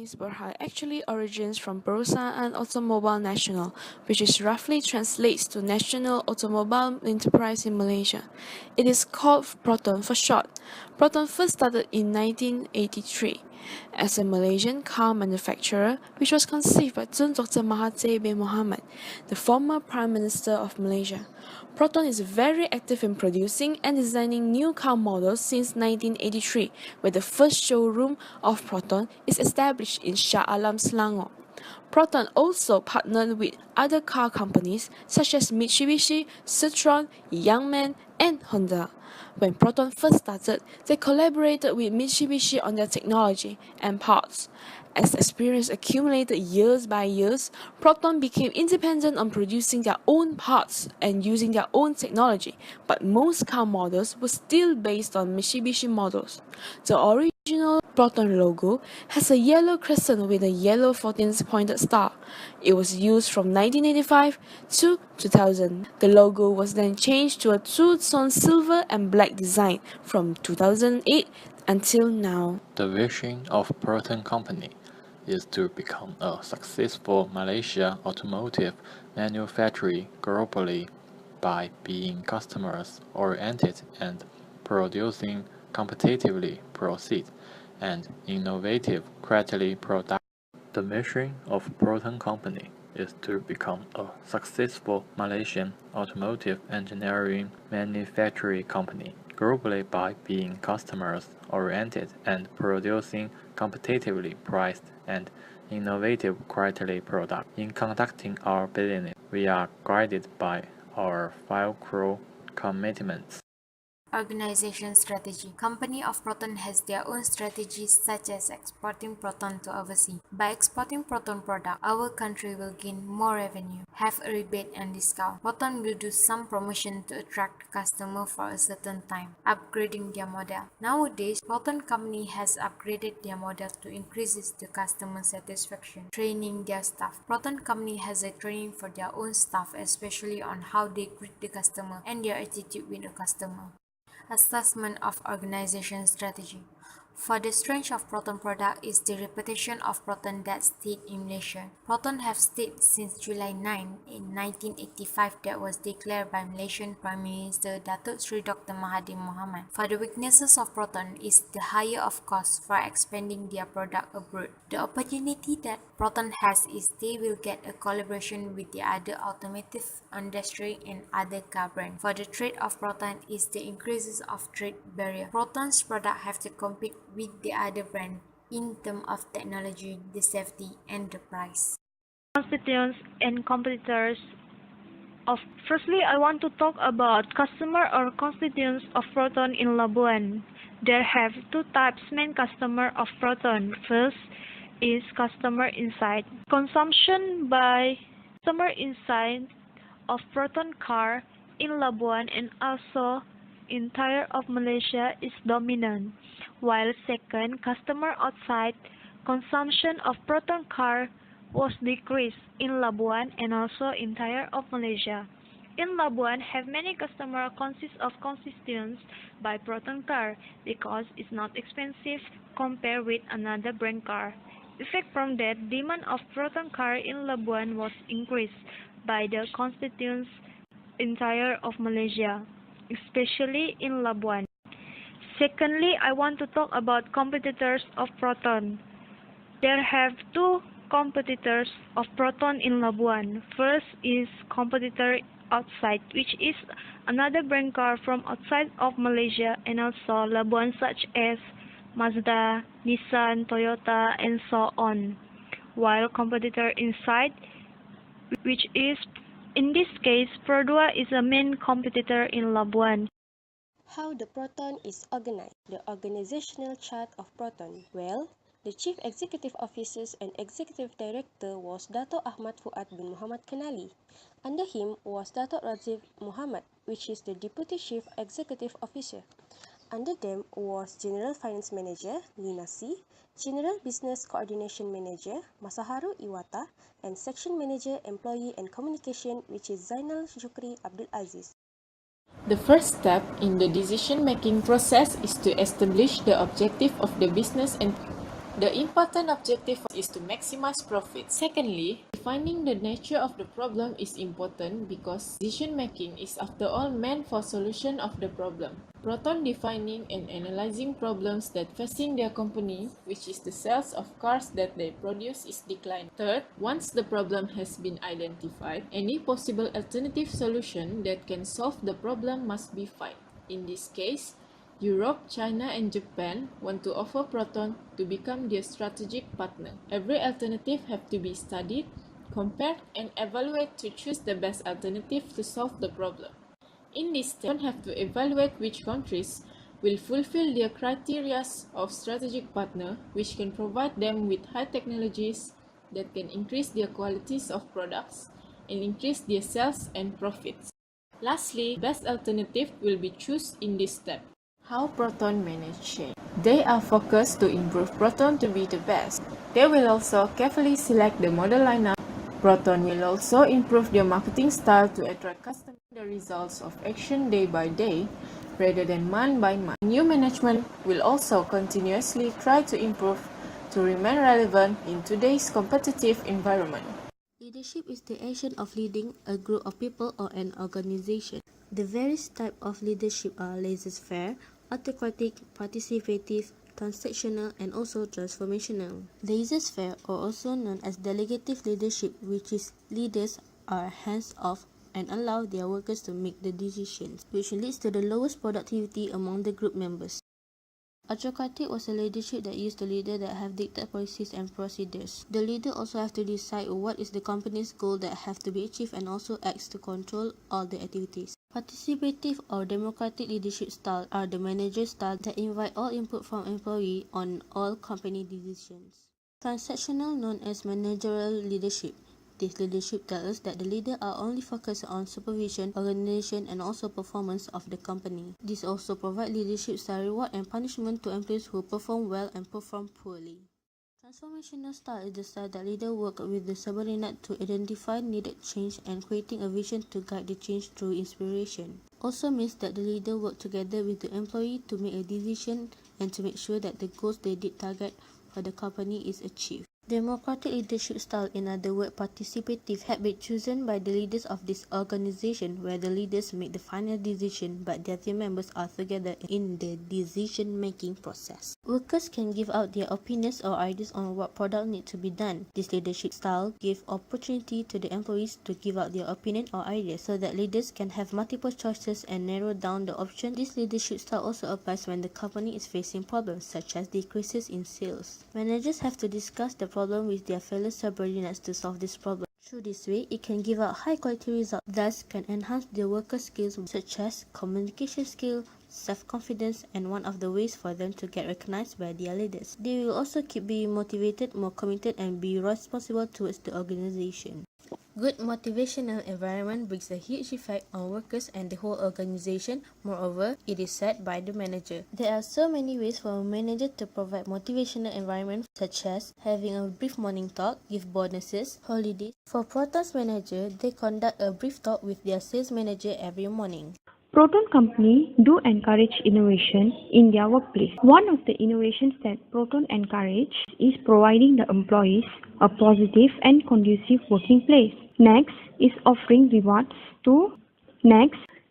Chinese Berhad actually originates from Perusahaan Automobile Nasional, which is roughly translates to National Automobile Enterprise in Malaysia. It is called PROTON for short. PROTON first started in 1983 as a Malaysian car manufacturer which was conceived by Tun Dr. Mahathir bin Mohamad, the former Prime Minister of Malaysia. PROTON is very active in producing and designing new car models since 1983, where the first showroom of PROTON is established in Shah Alam, Selangor. PROTON also partnered with other car companies such as Mitsubishi, Citroën, Youngman, and Honda. When PROTON first started, they collaborated with Mitsubishi on their technology and parts. As experience accumulated years by years, PROTON became independent on producing their own parts and using their own technology, but most car models were still based on Mitsubishi models. The original PROTON logo has a yellow crescent with a yellow 14th-pointed star. It was used from 1985 to 2000. The logo was then changed to a two-tone silver and black design from 2008 until now. The vision of PROTON Company is to become a successful Malaysia automotive manufacturer globally by being customers-oriented and producing competitively proceed and innovative quality products. The mission of PROTON Company is to become a successful Malaysian automotive engineering manufacturing company globally by being customers-oriented and producing competitively priced and innovative quality products. In conducting our business, we are guided by our 5 core commitments. Organization strategy. Company of PROTON has their own strategies such as exporting PROTON to overseas. By exporting PROTON product, our country will gain more revenue, have a rebate and discount. PROTON will do some promotion to attract customer for a certain time, upgrading their model. Nowadays, PROTON company has upgraded their model to increase the customer satisfaction, training their staff. PROTON company has a training for their own staff, especially on how they greet the customer and their attitude with the customer. Assessment of organization strategy. For the strength of PROTON product is the reputation of PROTON that stayed in Malaysia. PROTON have stayed since July 9 in 1985 that was declared by Malaysian Prime Minister Datuk Sri Dr. Mahathir Mohamad. For the weaknesses of PROTON is the higher of cost for expanding their product abroad. The opportunity that PROTON has is they will get a collaboration with the other automotive industry and other car brands. For the trade of PROTON is the increases of trade barrier. PROTON's product have to compete with the other brand in terms of technology, the safety, and the price. Constituents and competitors of Firstly, I want to talk about customer or constituents of PROTON in Labuan. There have two types main customer of PROTON. First is customer insight. Consumption by customer insight of PROTON car in Labuan and also entire of Malaysia is dominant, while second, customer outside consumption of PROTON car was decreased in Labuan and also entire of Malaysia. In Labuan, have many customer consist of constituents by PROTON car because it's not expensive compared with another brand car. Effect from that, demand of PROTON car in Labuan was increased by the constituents entire of Malaysia, especially in Labuan. Secondly, I want to talk about competitors of PROTON. There have two competitors of PROTON in Labuan. First is competitor outside, which is another brand car from outside of Malaysia and also Labuan such as Mazda, Nissan, Toyota, and so on. While competitor inside, which is in this case, Perdua is a main competitor in Labuan. How the PROTON is organized. The organizational chart of PROTON. Well, the Chief Executive Officers and Executive Director was Dato' Ahmad Fuad bin Muhammad Kanali. Under him was Dato' Razif Muhammad, which is the Deputy Chief Executive Officer. Under them was General Finance Manager Lina C, General Business Coordination Manager Masaharu Iwata, and Section Manager Employee and Communication, which is Zainal Shukri Abdul Aziz. The first step in the decision-making process is to establish the objective of the business and The important objective is to maximize profits. Secondly, defining the nature of the problem is important because decision making is after all meant for solution of the problem. Proton defining and analyzing problems that facing their company, which is the sales of cars that they produce, is declining. Third, once the problem has been identified, any possible alternative solution that can solve the problem must be found. In this case, Europe, China, and Japan want to offer Proton to become their strategic partner. Every alternative have to be studied, compared, and evaluated to choose the best alternative to solve the problem. In this step, have to evaluate which countries will fulfill their criteria of strategic partner, which can provide them with high technologies that can increase their qualities of products and increase their sales and profits. Lastly, best alternative will be chosen in this step. How Proton manage change. They are focused to improve Proton to be the best. They will also carefully select the model lineup. Proton will also improve their marketing style to attract customers. The results of action day by day rather than month by month. New management will also continuously try to improve to remain relevant in today's competitive environment. Leadership is the action of leading a group of people or an organization. The various types of leadership are laissez-faire, autocratic, participative, transactional, and also transformational. Laissez-faire, or also known as delegative leadership, which is leaders are hands-off and allow their workers to make the decisions, which leads to the lowest productivity among the group members. Autocratic was a leadership that used the leader that have dictated policies and procedures. The leader also have to decide what is the company's goal that have to be achieved and also acts to control all the activities. Participative or democratic leadership style are the manager style that invite all input from employee on all company decisions. Transactional known as managerial leadership. This leadership tells us that the leader are only focused on supervision, organization, and also performance of the company. This also provide leadership style reward and punishment to employees who perform well and perform poorly. Transformational style is the style that leader work with the subordinate to identify needed change and creating a vision to guide the change through inspiration. Also means that the leader work together with the employee to make a decision and to make sure that the goals they did target for the company is achieved. Democratic leadership style, in other words, participative, have been chosen by the leaders of this organization, where the leaders make the final decision, but their team members are together in the decision-making process. Workers can give out their opinions or ideas on what product need to be done. This leadership style gives opportunity to the employees to give out their opinion or ideas, so that leaders can have multiple choices and narrow down the option. This leadership style also applies when the company is facing problems, such as decreases in sales. Managers have to discuss the problem with their fellow subordinates to solve this problem. Through this way, it can give out high quality results, thus can enhance the workers' skills such as communication skill, self-confidence, and one of the ways for them to get recognized by their leaders. They will also keep being motivated, more committed, and be responsible towards the organization. Good motivational environment brings a huge effect on workers and the whole organization. Moreover, it is said by the manager. There are so many ways for a manager to provide motivational environment, such as having a brief morning talk, give bonuses, holidays. For Proton's manager, they conduct a brief talk with their sales manager every morning. Proton company do encourage innovation in their workplace. One of the innovations that Proton encourage is providing the employees a positive and conducive working place. Next is offering rewards to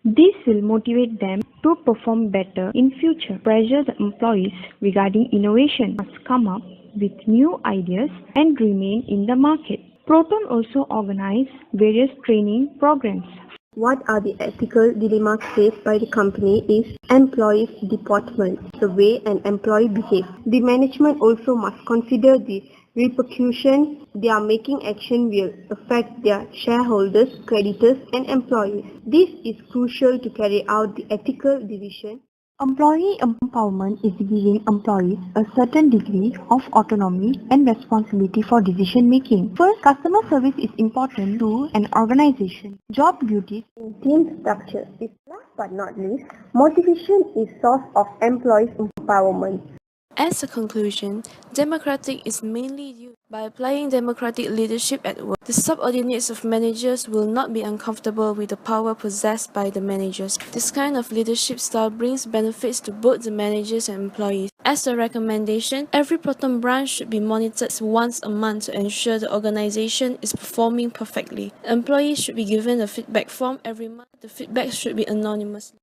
this will motivate them to perform better in future. Pressure the employees regarding innovation must come up with new ideas and remain in the market. Proton also organize various training programs. What are the ethical dilemmas faced by the company is employees' deportment, the way an employee behaves. The management also must consider the repercussions their making action will affect their shareholders, creditors, and employees. This is crucial to carry out the ethical decision. Employee empowerment is giving employees a certain degree of autonomy and responsibility for decision making. First, customer service is important to an organization. Job duties in team structure is last but not least, motivation is source of employees empowerment. As a conclusion, democratic is mainly used by applying democratic leadership at work. The subordinates of managers will not be uncomfortable with the power possessed by the managers. This kind of leadership style brings benefits to both the managers and employees. As a recommendation, every Proton branch should be monitored once a month to ensure the organization is performing perfectly. Employees should be given a feedback form every month. The feedback should be anonymous.